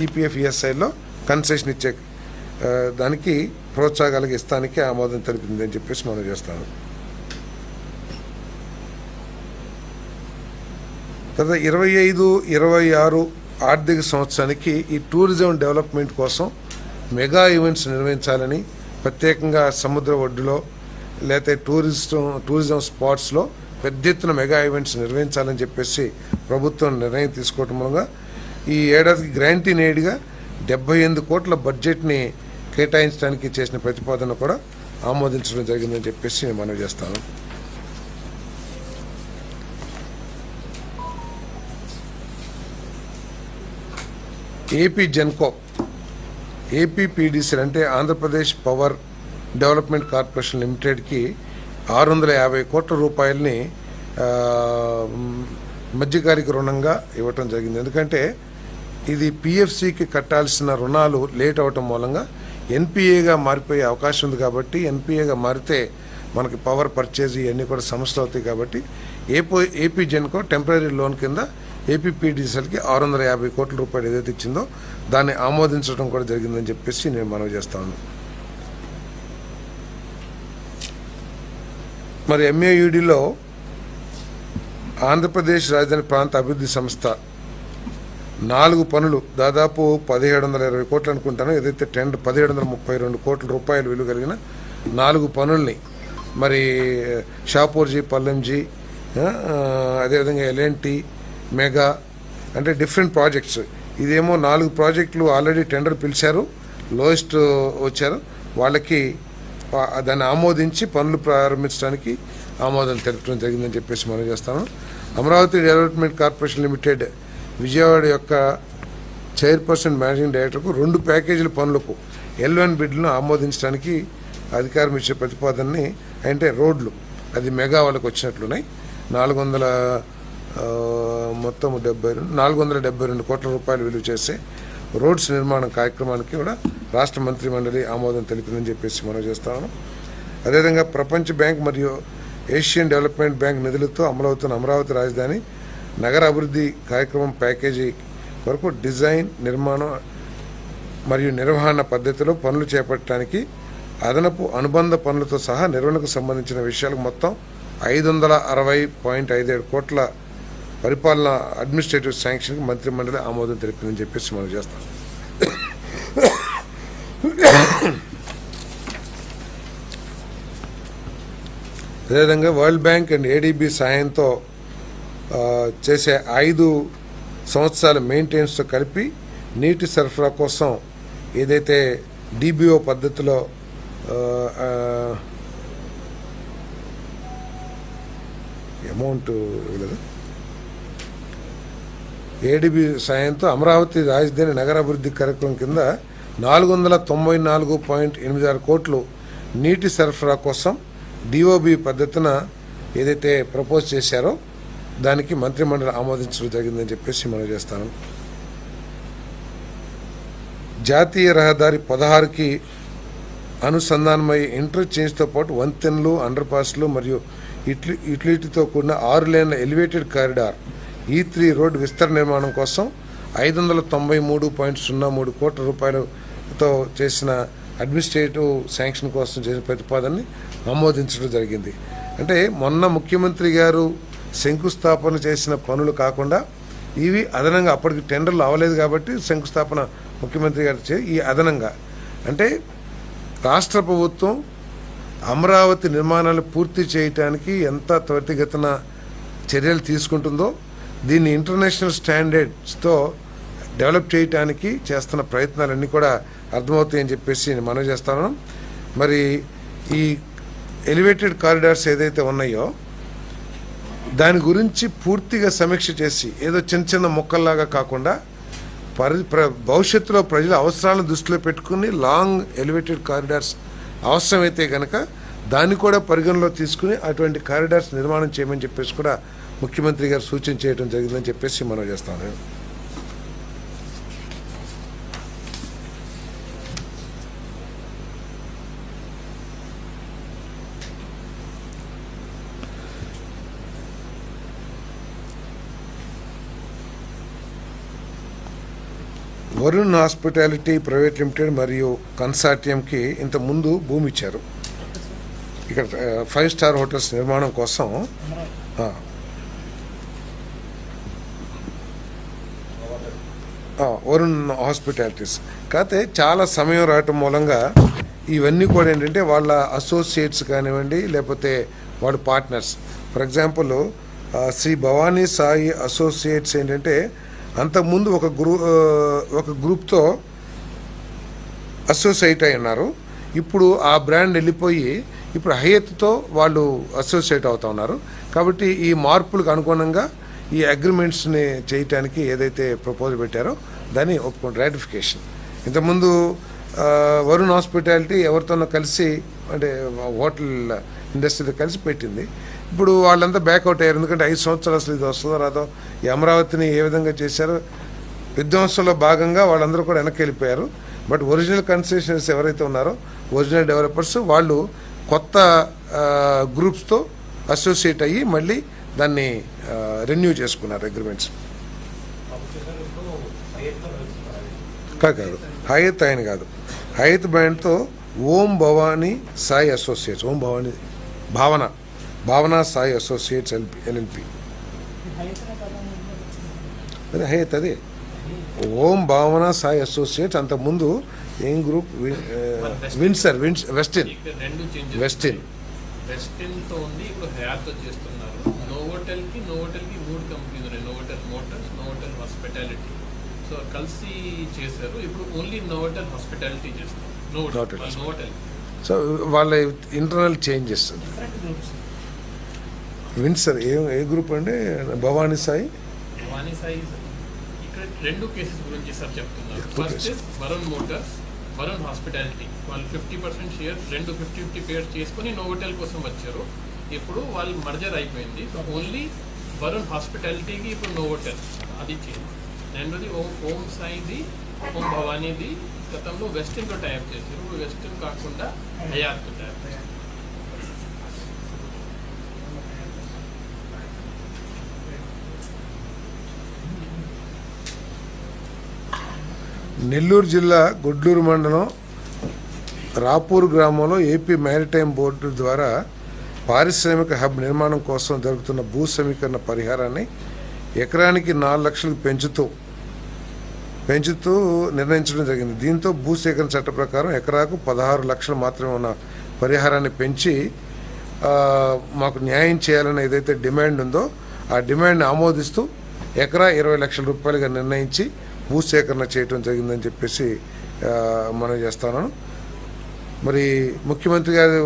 A: ఈపీఎఫ్ ఈఎస్ఐలో కన్సెషన్ ఇచ్చే దానికి ప్రోత్సాహాలకు ఇస్తానికి ఆమోదం తెలిపింది అని చెప్పేసి మనం చేస్తాను. తర్వాత 25-26 ఆర్థిక సంవత్సరానికి ఈ టూరిజం డెవలప్మెంట్ కోసం మెగా ఈవెంట్స్ నిర్వహించాలని, ప్రత్యేకంగా సముద్ర ఒడ్డులో లేకపోతే టూరిజం స్పాట్స్లో పెద్ద ఎత్తున మెగా ఈవెంట్స్ నిర్వహించాలని చెప్పేసి ప్రభుత్వం నిర్ణయం తీసుకోవటం మూలంగా ఈ ఏడాదికి గ్రాంట్ ఇన్ ఎయిడ్గా 78 కోట్ల బడ్జెట్ని కేటాయించడానికి చేసిన ప్రతిపాదన కూడా ఆమోదించడం జరిగిందని చెప్పేసి నేను మనవి చేస్తాను. ఏపీ జెన్కో ఏపీపీడీసీ అంటే ఆంధ్రప్రదేశ్ పవర్ డెవలప్మెంట్ కార్పొరేషన్ లిమిటెడ్కి 650 కోట్ల రూపాయలని మధ్యకాలిక రుణంగా ఇవ్వటం జరిగింది. ఎందుకంటే ఇది పిఎఫ్సికి కట్టాల్సిన రుణాలు లేట్ అవటం మూలంగా ఎన్పిఏగా మారిపోయే అవకాశం ఉంది. కాబట్టి ఎన్పిఏగా మారితే మనకి పవర్ పర్చేజ్ ఇవన్నీ కూడా సమస్యలు అవుతాయి. కాబట్టి ఏపీ జెన్కో టెంపరీ లోన్ కింద ఏపీపీడీసీఎల్కి 650 కోట్ల రూపాయలు ఏదైతే ఇచ్చిందో దాన్ని ఆమోదించడం కూడా జరిగిందని చెప్పేసి నేను మనవి చేస్తాను. మరి ఎంఏయుడిలో ఆంధ్రప్రదేశ్ రాజధాని ప్రాంత అభివృద్ధి సంస్థ 4 పనులు దాదాపు 1720 కోట్లు అనుకుంటాను, ఏదైతే 1732 కోట్ల రూపాయలు విలువ కలిగిన 4 పనుల్ని మరి షాపూర్జీ, పల్లెంజీ, అదేవిధంగా ఎల్ఎన్టీ, మెగా అంటే డిఫరెంట్ ప్రాజెక్ట్స్. ఇదేమో 4 ప్రాజెక్టులు ఆల్రెడీ టెండర్ పిలిచారు, లోయెస్ట్ వచ్చారు, వాళ్ళకి దాన్ని ఆమోదించి పనులు ప్రారంభించడానికి ఆమోదం తెలపడం జరిగిందని చెప్పేసి మనం చేస్తాను. Amaravati development corporation limited Vijayawada యొక్క చైర్పర్సన్ మేనేజింగ్ డైరెక్టర్కు 2 ప్యాకేజీల పనులకు L1 బిడ్లను ఆమోదించడానికి అధికారం ఇచ్చే ప్రతిపాదనని అంటే రోడ్లు అది మెగా వాళ్ళకి వచ్చినట్లున్నాయి. 472 కోట్ల రూపాయలు విలువ చేసే రోడ్స్ నిర్మాణం కార్యక్రమానికి కూడా రాష్ట్ర మంత్రి మండలి ఆమోదం తెలిపిందని చెప్పేసి మనం చేస్తాము. అదేవిధంగా ప్రపంచ బ్యాంక్ మరియు ఏషియన్ డెవలప్మెంట్ బ్యాంక్ నిధులతో అమలవుతున్న అమరావతి రాజధాని నగర అభివృద్ధి కార్యక్రమం ప్యాకేజీ వరకు డిజైన్, నిర్మాణం మరియు నిర్వహణ పద్ధతిలో పనులు చేపట్టడానికి అదనపు అనుబంధ పనులతో సహా నిర్వహణకు సంబంధించిన విషయాలకు మొత్తం 560.57 కోట్ల పరిపాలన అడ్మినిస్ట్రేటివ్ శాంక్షన్కి మంత్రి మండలి ఆమోదం తెలిపిందని చెప్పేసి మనం చేస్తాం. అదేవిధంగా వరల్డ్ బ్యాంక్ అండ్ ఏడీబీ సాయంతో చేసే 5 సంవత్సరాల మెయింటెనెన్స్తో కలిపి నీటి సరఫరా కోసం ఏదైతే డిబిఓ పద్ధతిలో అమౌంట్ ఇవ్వలేదు, ఏడీబీ సాయంతో అమరావతి రాజధాని నగరాభివృద్ధి కార్యక్రమం కింద 494.86 కోట్లు నీటి సరఫరా కోసం డిఓబి పద్ధతిన ఏదైతే ప్రపోజ్ చేశారో దానికి మంత్రిమండలి ఆమోదించడం జరిగిందని చెప్పేసి మనం చేస్తాను. జాతీయ రహదారి 16కి అనుసంధానమై ఇంటర్చేంజ్తో పాటు వంతెనలు, అండర్పాస్లు మరియు యూటిలిటీతో కూడిన 6 లేన్ల ఎలివేటెడ్ కారిడార్ E3 రోడ్డు విస్తరణ నిర్మాణం కోసం 593.03 కోట్ల రూపాయలతో చేసిన అడ్మినిస్ట్రేటివ్ శాంక్షన్ కోసం చేసిన ప్రతిపాదనని ఆమోదించడం జరిగింది. అంటే మొన్న ముఖ్యమంత్రి గారు శంకుస్థాపన చేసిన పనులు కాకుండా ఇవి అదనంగా, అప్పటికి టెండర్లు అవ్వలేదు కాబట్టి శంకుస్థాపన ముఖ్యమంత్రి గారు ఈ అదనంగా, అంటే రాష్ట్ర ప్రభుత్వం అమరావతి నిర్మాణాలు పూర్తి చేయడానికి ఎంత త్వరితగతిన చర్యలు తీసుకుంటుందో దీన్ని ఇంటర్నేషనల్ స్టాండర్డ్స్తో డెవలప్ చేయడానికి చేస్తున్న ప్రయత్నాలన్నీ కూడా అర్థమవుతాయని చెప్పేసి నేను మనవి చేస్తాను. మరి ఈ ఎలివేటెడ్ కారిడార్స్ ఏదైతే ఉన్నాయో దాని గురించి పూర్తిగా సమీక్ష చేసి ఏదో చిన్న చిన్న మొక్కల్లాగా కాకుండా భవిష్యత్తులో ప్రజల అవసరాలను దృష్టిలో పెట్టుకుని లాంగ్ ఎలివేటెడ్ కారిడార్స్ అవసరమైతే కనుక దాన్ని కూడా పరిగణలో తీసుకుని అటువంటి కారిడార్స్ నిర్మాణం చేయమని చెప్పేసి కూడా ముఖ్యమంత్రి గారు సూచన చేయడం జరిగిందని చెప్పేసి మనం చేస్తాను. వరుణ్ హాస్పిటాలిటీ ప్రైవేట్ లిమిటెడ్ మరియు కన్సార్టియంకి ఇంత ముందు భూమి ఇచ్చారు. ఇక్కడ 5 స్టార్ హోటల్స్ నిర్మాణం కోసం వరుణ్ హాస్పిటాలిటీస్. కాకపోతే చాలా సమయం రావటం మూలంగా ఇవన్నీ కూడా ఏంటంటే వాళ్ళ అసోసియేట్స్ కానివ్వండి, లేకపోతే వాళ్ళ partners. For example Shri Bhavani Sai associates ఏంటంటే అంతకుముందు ఒక గ్రూప్తో అసోసియేట్ అయి ఉన్నారు. ఇప్పుడు ఆ బ్రాండ్ వెళ్ళిపోయి ఇప్పుడు హయత్తో వాళ్ళు అసోసియేట్ అవుతా ఉన్నారు. కాబట్టి ఈ మార్పులకు అనుగుణంగా ఈ అగ్రిమెంట్స్ని చేయటానికి ఏదైతే ప్రపోజల్ పెట్టారో దాన్ని ఒప్పుకుంటారు, రాటిఫికేషన్. ఇంతకుముందు వరుణ్ హాస్పిటాలిటీ ఎవరితోనో కలిసి, అంటే హోటల్ ఇండస్ట్రీతో కలిసి పెట్టింది. ఇప్పుడు వాళ్ళంతా బ్యాక్అవుట్ అయ్యారు. ఎందుకంటే 5 సంవత్సరాలు అసలు ఇది వస్తుందో రాదో, ఈ అమరావతిని ఏ విధంగా చేశారో విధ్వంసంలో భాగంగా వాళ్ళందరూ కూడా వెనక్కి వెళ్ళిపోయారు. బట్ ఒరిజినల్ కన్సెషనర్స్ ఎవరైతే ఉన్నారో, ఒరిజినల్ డెవలపర్స్, వాళ్ళు కొత్త గ్రూప్స్తో అసోసియేట్ అయ్యి మళ్ళీ దాన్ని రెన్యూ చేసుకున్నారు అగ్రిమెంట్స్. కాదు, హయత్ ఆయన కాదు, హయత్ బ్రాండ్తో ఓం భవానీ సాయి అసోసియేట్స్, ఓం భవానీ భావన సాయి అసోసియేట్స్ LLP. అదే హయత్, అదే ఓం భావన సాయి అసోసియేట్స్. అంతకుముందు ఏం గ్రూప్, వెస్టిన్
B: తో ఉంది. ఇప్పుడు హయాత్ చేస్తున్నారు. నోవోటెల్ కి 3 కంపెనీలు ఉన్నాయి. Novotel Motors, Novotel hospitality. So కలిసి చేశారు. ఇప్పుడు ఓన్లీ నోవోటెల్ హాస్పిటాలిటీ చేస్తారు. నోవోటెల్.
A: సో వాళ్ళ ఇంటర్నల్ చేంజెస్. విన్సర్ ఏ గ్రూప్ అండి? భవానీ సాయి
B: ఇక్కడ 2 కేసెస్ గురించి సార్ చెప్తున్నారు. First Varun Motors, Varun hospitality. వాళ్ళు 50% షేర్ 50-50 పేర్ చేసుకుని నోవోటెల్ కోసం వచ్చారు. ఇప్పుడు వాళ్ళు మర్జర్ అయిపోయింది. సో ఓన్లీ వరుణ్ హాస్పిటాలిటీకి ఇప్పుడు నోవోటెల్ అది చేయండి. రెండోది ఓం సాయిది, ఓం భవానీది గతంలో వెస్టిన్తో టైప్ చేశారు. ఇప్పుడు వెస్టిన్ కాకుండా హయాత్తో టైప్ చేశారు.
A: నెల్లూరు జిల్లా గుడ్లూరు మండలం రాపూర్ గ్రామంలో ఏపీ మ్యారిటైమ్ బోర్డు ద్వారా పారిశ్రామిక హబ్ నిర్మాణం కోసం జరుగుతున్న భూ సమీకరణ పరిహారాన్ని ఎకరానికి 4 లక్షలకు పెంచుతూ నిర్ణయించడం జరిగింది. దీంతో భూసేకరణ చట్ట ప్రకారం ఎకరాకు 16 లక్షలు మాత్రమే ఉన్న పరిహారాన్ని పెంచి మాకు న్యాయం చేయాలని ఏదైతే డిమాండ్ ఉందో ఆ డిమాండ్ని ఆమోదిస్తూ ఎకరా 20 లక్షల రూపాయలుగా నిర్ణయించి భూసేకరణ చేయడం జరిగిందని చెప్పేసి మనం చేస్తాను. మరి ముఖ్యమంత్రి గారు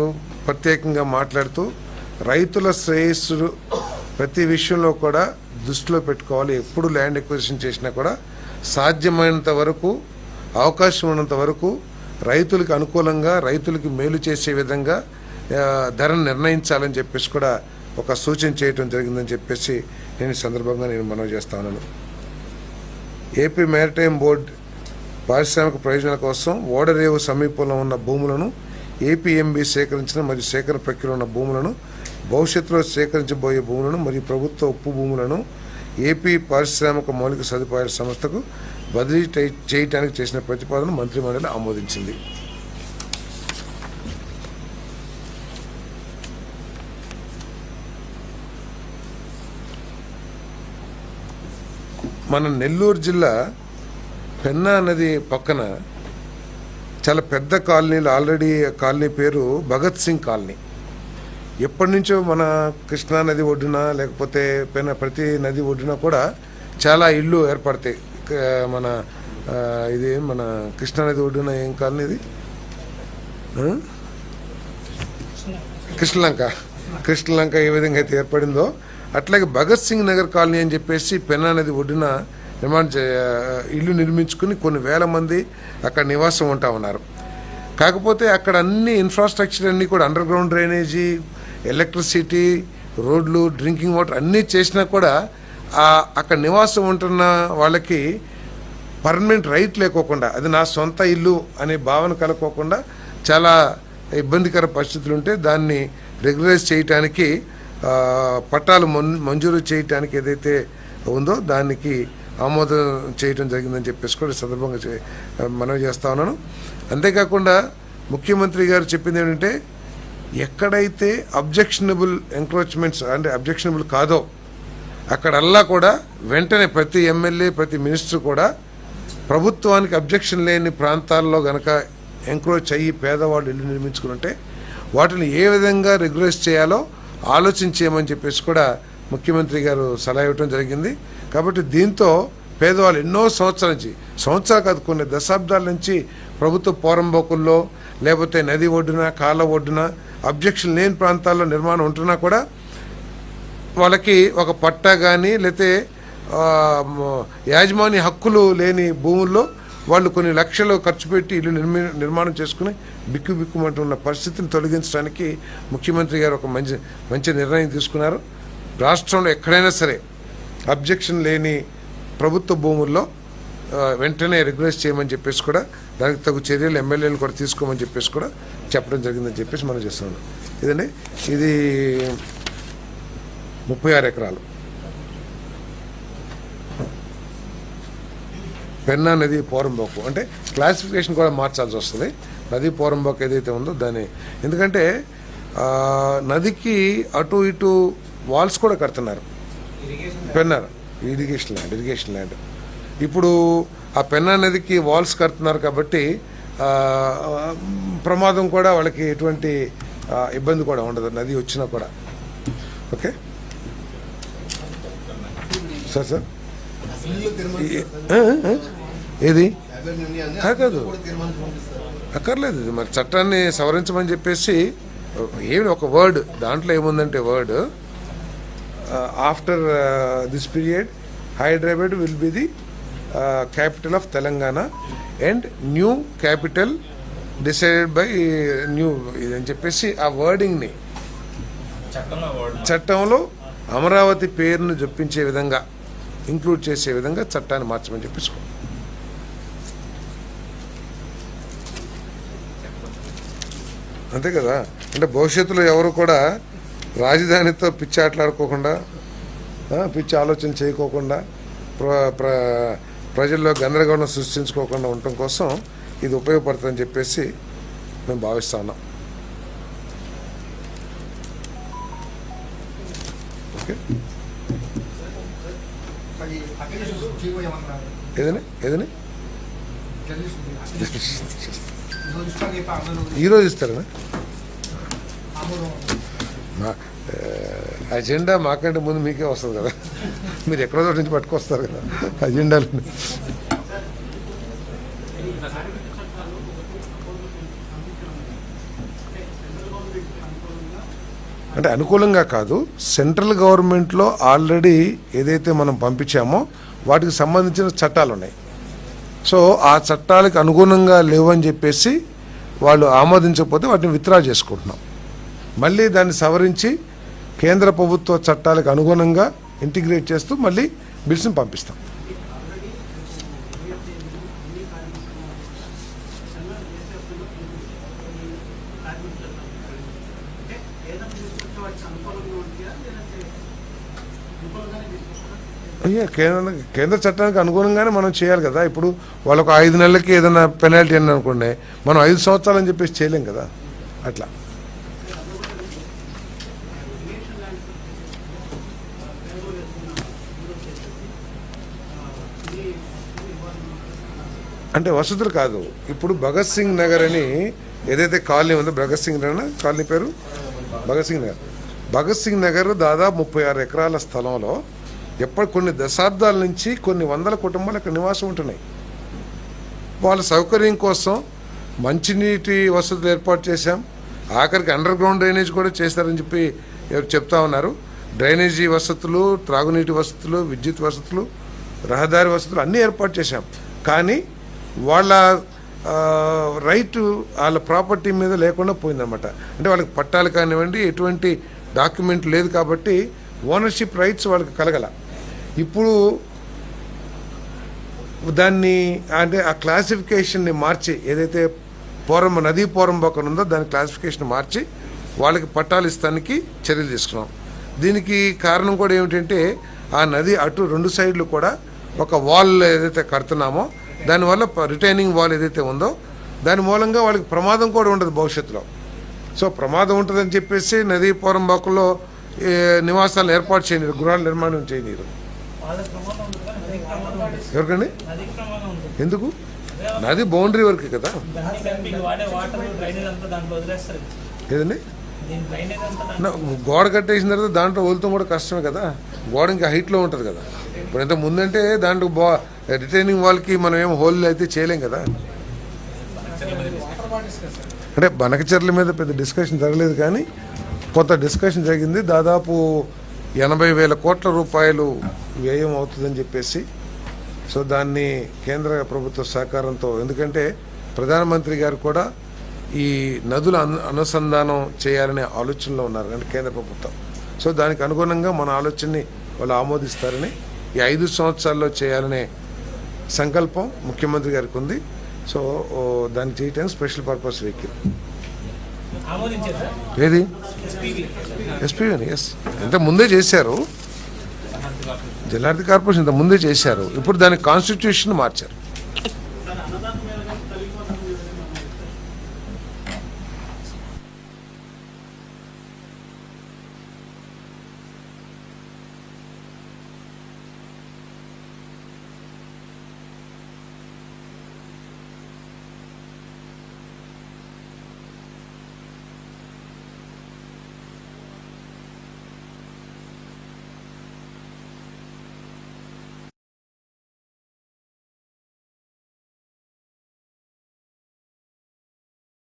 A: ప్రత్యేకంగా మాట్లాడుతూ రైతుల శ్రేయస్సు ప్రతి విషయంలో కూడా దృష్టిలో పెట్టుకోవాలి. ఎప్పుడు ల్యాండ్ ఎక్విజిషన్ చేసినా కూడా సాధ్యమైనంత వరకు, అవకాశం ఉన్నంత వరకు రైతులకు అనుకూలంగా, రైతులకు మేలు చేసే విధంగా ధరను నిర్ణయించాలని చెప్పేసి కూడా ఒక సూచన చేయడం జరిగిందని చెప్పేసి నేను ఈ సందర్భంగా మనవి చేస్తాను. ఏపీ మ్యారిటైమ్ బోర్డ్ పారిశ్రామిక ప్రయోజనాల కోసం ఓడరేవు సమీపంలో ఉన్న భూములను ఏపీఎంబీ సేకరించిన మరియు సేకరణ ప్రక్రియలో ఉన్న భూములను భవిష్యత్తులో సేకరించబోయే భూములను మరియు ప్రభుత్వ ఉప్పు భూములను ఏపీ పారిశ్రామిక మౌలిక సదుపాయాల సంస్థకు బదిలీ చేయడానికి చేసిన ప్రతిపాదన మంత్రిమండలి ఆమోదించింది. మన నెల్లూరు జిల్లా పెన్నా నది పక్కన చాలా పెద్ద కాలనీలు, ఆల్రెడీ కాలనీ పేరు భగత్ సింగ్ కాలనీ. ఎప్పటి నుంచో మన కృష్ణా నది ఒడ్డున లేకపోతే ప్రతి నది ఒడ్డున కూడా చాలా ఇళ్ళు ఏర్పడతాయి. మన ఇది మన కృష్ణా నది ఒడ్డున ఏం కాలనీ ఇది, కృష్ణలంక ఏ విధంగా అయితే ఏర్పడిందో అట్లాగే భగత్ సింగ్ నగర్ కాలనీ అని చెప్పేసి పెన్నా నది ఒడ్డున ఇల్లు నిర్మించుకుని కొన్ని వేల మంది అక్కడ నివాసం ఉంటా ఉన్నారు. కాకపోతే అక్కడ అన్ని ఇన్ఫ్రాస్ట్రక్చర్ అన్నీ కూడా అండర్ గ్రౌండ్ డ్రైనేజీ, ఎలక్ట్రిసిటీ, రోడ్లు, డ్రింకింగ్ వాటర్ అన్నీ చేసినా కూడా అక్కడ నివాసం ఉంటున్న వాళ్ళకి పర్మనెంట్ రైట్ లేకోకుండా, అది నా సొంత ఇల్లు అనే భావన కలగకోకుండా చాలా ఇబ్బందికర పరిస్థితులు ఉంటే దాన్ని రెగ్యులైజ్ చేయటానికి, పట్టాలు మంజూరు చేయటానికి ఏదైతే ఉందో దానికి ఆమోదం చేయడం జరిగిందని చెప్పేసి కూడా సందర్భంగా మనవి చేస్తా ఉన్నాను. అంతేకాకుండా ముఖ్యమంత్రి గారు చెప్పింది ఏంటంటే, ఎక్కడైతే అబ్జెక్షనబుల్ ఎంక్రోచ్మెంట్స్ అంటే అబ్జెక్షనబుల్ కాదో అక్కడల్లా కూడా వెంటనే ప్రతి ఎమ్మెల్యే, ప్రతి మినిస్టర్ కూడా ప్రభుత్వానికి అబ్జెక్షన్ లేని ప్రాంతాల్లో గనక ఎంక్రోచ్ అయ్యి పేదవాళ్ళు ఇల్లు నిర్మించుకుంటే వాటిని ఏ విధంగా రెగ్యులైజ్ చేయాలో ఆలోచించేయమని చెప్పేసి కూడా ముఖ్యమంత్రి గారు సలహా ఇవ్వడం జరిగింది. కాబట్టి దీంతో పేదవాళ్ళు ఎన్నో సంవత్సరాలు కాదు కొన్ని దశాబ్దాల నుంచి ప్రభుత్వ పోరంబోకుల్లో లేకపోతే నది ఒడ్డున, కాళ్ళ ఒడ్డున అబ్జెక్షన్ లేని ప్రాంతాల్లో నిర్మాణం ఉంటున్నా కూడా వాళ్ళకి ఒక పట్టా కానీ లేకపోతే యాజమాన్య హక్కులు లేని భూముల్లో వాళ్ళు కొన్ని లక్షలు ఖర్చు పెట్టి ఇల్లు నిర్మాణం చేసుకుని బిక్కుబిక్కుమంటున్న పరిస్థితిని తొలగించడానికి ముఖ్యమంత్రి గారు ఒక మంచి నిర్ణయం తీసుకున్నారు. రాష్ట్రంలో ఎక్కడైనా సరే అబ్జెక్షన్ లేని ప్రభుత్వ భూముల్లో వెంటనే రెగ్యులైజ్ చేయమని చెప్పేసి కూడా దానికి తగు చర్యలు ఎమ్మెల్యేలు కూడా తీసుకోమని చెప్పేసి కూడా చెప్పడం జరిగిందని చెప్పేసి మనం చేస్తున్నాం. ఇదండి, ఇది 36 ఎకరాలు పెన్నా నది పోరంబోకు. అంటే క్లాసిఫికేషన్ కూడా మార్చాల్సి వస్తుంది. నది పోరంబోకు ఏదైతే ఉందో దాన్ని, ఎందుకంటే నదికి అటు ఇటు వాల్స్ కూడా కడుతున్నారు. పెన్నా ఇరిగేషన్ ల్యాండ్ ఇప్పుడు ఆ పెన్నా నదికి వాల్స్ కడుతున్నారు కాబట్టి ప్రమాదం కూడా వాళ్ళకి ఎటువంటి ఇబ్బంది కూడా ఉండదు నది వచ్చినా కూడా. ఓకే సార్ ఏది కాదు అక్కర్లేదు. ఇది మరి చట్టాన్ని సవరించమని చెప్పేసి ఏమి ఒక వర్డ్ దాంట్లో ఏముందంటే word after this period Hyderabad will be the capital of Telangana and new capital decided by new ఇదని చెప్పేసి ఆ వర్డింగ్ని చట్టంలో అమరావతి పేరును జొప్పించే విధంగా ఇంక్లూడ్ చేసే విధంగా చట్టాన్ని మార్చమని చెప్పేసుకో. అంతే కదా. అంటే భవిష్యత్తులో ఎవరు కూడా రాజధానితో పిచ్చి ఆటలాడుకోకుండా, పిచ్చి ఆలోచన చేయకోకుండా, ప్రజల్లో గందరగోళం సృష్టించుకోకుండా ఉండటం కోసం ఇది ఉపయోగపడుతుందని చెప్పేసి మేము భావిస్తా ఉన్నాం. ఓకే, ఏదని ఈరోజు ఇస్తారనా? అజెండా మాకంటే ముందు మీకే వస్తుంది కదా, మీరు ఎక్కడో చోటు నుంచి పట్టుకొస్తారు కదా అజెండాలు. అంటే అనుకూలంగా కాదు, సెంట్రల్ గవర్నమెంట్లో ఆల్రెడీ ఏదైతే మనం పంపించామో వాటికి సంబంధించిన చట్టాలు ఉన్నాయి. సో ఆ చట్టాలకు అనుగుణంగా లేవని చెప్పేసి వాళ్ళు ఆమోదించకపోతే వాటిని విత్డ్రా చేసుకుంటున్నాం. మళ్ళీ దాన్ని సవరించి కేంద్ర ప్రభుత్వ చట్టాలకు అనుగుణంగా ఇంటిగ్రేట్ చేస్తూ మళ్ళీ బిల్స్ని పంపిస్తాం. అయ్యా కేంద్ర చట్టానికి అనుగుణంగానే మనం చేయాలి కదా. ఇప్పుడు వాళ్ళకు 5 నెలలకి ఏదైనా పెనాల్టీ అని అనుకోండి, మనం 5 సంవత్సరాలు అని చెప్పేసి చేయలేం కదా. అట్లా అంటే వసతులు కాదు. ఇప్పుడు భగత్ సింగ్ నగర్ అని ఏదైతే కాలనీ ఉందో, భగత్ సింగ్ నగర్ కాలనీ పేరు భగత్ సింగ్ నగర్. భగత్ సింగ్ నగర్ దాదాపు 36 ఎకరాల స్థలంలో కొన్ని దశాబ్దాల నుంచి కొన్ని వందల కుటుంబాలు అక్కడ నివాసం ఉంటున్నాయి. వాళ్ళ సౌకర్యం కోసం మంచినీటి వసతులు ఏర్పాటు చేశాం. ఆఖరికి అండర్ గ్రౌండ్ డ్రైనేజ్ కూడా చేశారని చెప్పి చెప్తా ఉన్నారు. డ్రైనేజీ వసతులు, త్రాగునీటి వసతులు, విద్యుత్ వసతులు, రహదారి వసతులు అన్నీ ఏర్పాటు చేశాం. కానీ వాళ్ళ రైట్ వాళ్ళ ప్రాపర్టీ మీద లేకుండా పోయిందన్నమాట. అంటే వాళ్ళకి పట్టాలు కానివ్వండి, ఎటువంటి డాక్యుమెంట్ లేదు కాబట్టి ఓనర్షిప్ రైట్స్ వాళ్ళకి కలగల. ఇప్పుడు దాన్ని అంటే ఆ క్లాసిఫికేషన్ని మార్చి, ఏదైతే నదీ పోరంబోకం ఉందో దాని క్లాసిఫికేషన్ మార్చి వాళ్ళకి పట్టాలు ఇస్తానికి చర్యలు తీసుకున్నాం. దీనికి కారణం కూడా ఏమిటంటే ఆ నది అటు 2 సైడ్లు కూడా ఒక వాల్ ఏదైతే కడుతున్నామో దానివల్ల రిటైనింగ్ వాల్ ఏదైతే ఉందో దాని మూలంగా వాళ్ళకి ప్రమాదం కూడా ఉండదు భవిష్యత్తులో. సో ప్రమాదం ఉంటుందని చెప్పేసి నదీ పోరంబోకంలో నివాసాలను ఏర్పాటు చేయనీరు, గృహాల నిర్మాణం చేయనీరు. ఎవరికండి? ఎందుకు? నది బౌండరీ వరకు కదా. ఏదండి? గోడ కట్టేసిన తర్వాత దాంట్లో వదులుతాం కూడా కష్టమే కదా. గోడ ఇంకా హైట్లో ఉంటుంది కదా. ఇప్పుడు ఎంత ముందంటే దాంట్లో రిటైనింగ్ వాల్కి మనం ఏం హోల్ అయితే చేయలేం కదా. అంటే బనకచెర్ల మీద పెద్ద డిస్కషన్ జరగలేదు, కానీ కొంత డిస్కషన్ జరిగింది. దాదాపు 80,000 కోట్ల రూపాయలు వ్యయం అవుతుందని చెప్పేసి. సో దాన్ని కేంద్ర ప్రభుత్వ సహకారంతో, ఎందుకంటే ప్రధానమంత్రి గారు కూడా ఈ నదుల అనుసంధానం చేయాలనే ఆలోచనలో ఉన్నారు అంటే కేంద్ర ప్రభుత్వం. సో దానికి అనుగుణంగా మన ఆలోచనని వాళ్ళు ఆమోదిస్తారని, ఈ 5 సంవత్సరాల్లో చేయాలనే సంకల్పం ముఖ్యమంత్రి గారికి ఉంది. సో దాన్ని చేయడానికి స్పెషల్ పర్పస్ వెహికల్ ఏది ఎస్పీవీ ఎస్ ఇంత ముందే చేశారు, జలార్థి కార్పొరేషన్ ఇంత ముందే చేశారు. ఇప్పుడు దాని కాన్స్టిట్యూషన్ మార్చారు.